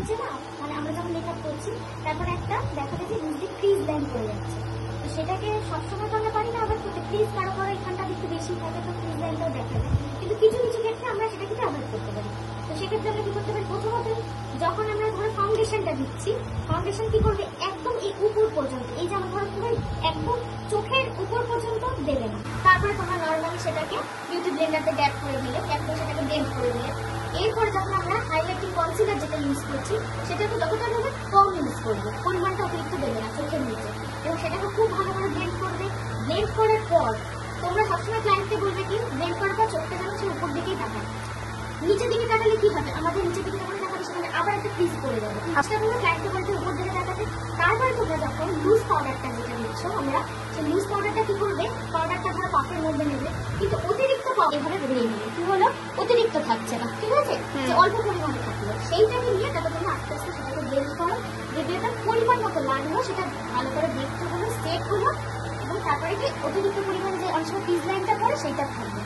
নিচে না মানে আমরা যখন মেকআপ করছি তারপরে একটা দেখা যায় যে নিচে ক্রিজ লাইন করে যাচ্ছে, তো সেটাকে সবসময় তো আমরা পারি না আবার করতে, ক্রিজ কারো কারো এখানটা একটু বেশি থাকে তো ক্রিজ লাইনটাও দেখা যায়, কিন্তু কিছু কিছু ক্ষেত্রে আমরা সেটাকে অ্যাভয়েড করতে পারি। তো সেক্ষেত্রে আমরা কি করতে পারি, প্রথমত যখন আমরা ধরো ফাউন্ডেশনটা দিচ্ছি, ফাউন্ডেশন কি করবে একদম এই উপর পর্যন্ত, এই যে আমরা ধরো পুরো একদম চোখের উপর পর্যন্ত দেবে না, তারপরে তোমরা নর্মালি সেটাকে বিউটি ব্লেন্ডারতে ড্যাপ করে দিলে, ড্যাপ করে সেটাকে ব্লেন্ড করে দিলে। এরপরে যখন আমরা হাইলাইটিং কনসিলার যেটা ইউজ করছি সেটাকে যতটা দেবে কম ইউজ করবে, পরিমাণটা অতিরিক্ত দেবে না চোখের নিচে, এবং সেটাকে খুব ভালো করে ব্লেন্ড করবে। ব্লেন্ড করার পর তোমরা সবসময় ক্লায়েন্টকে বলবে কি ব্লেন্ড করার পর চোখটা যেন সে উপর দিকেই তাকায়, নিচের দিকে তাকালে কি হবে আমাদের নিচের দিকে যখন তাকাবে সেখানে আবার একটা ক্রিজ পড়ে যাবে, সেটা তোমরা ক্লায়েন্টকে বলতে উপর দিকে তাকাতে। তারপরে তোমরা যখন লুজ পাউডারটা যেটা নিচ্ছ আমরা সেই লুজ পাউডারটা কি করবে, পাউডারটা ধরো পাপের মধ্যে নেবে, কিন্তু অতিরিক্ত এভাবে বেরিয়ে নেবে, কি হলো অতিরিক্ত থাকছে না, ঠিক আছে, যে অল্প পরিমাণে থাকলো সেইটাকে নিয়ে তারপর তোমরা আস্তে আস্তে সেটাকে ব্লেন্ড করো, যে তার পরিমাণ মতো লাগলো সেটা ভালো করে দেখতে হলো, সেট হলো, এবং তারপরে কি অতিরিক্ত পরিমাণে যে অনেক সময় ক্রিজ লাইনটা পড়ে সেইটা থাকবে।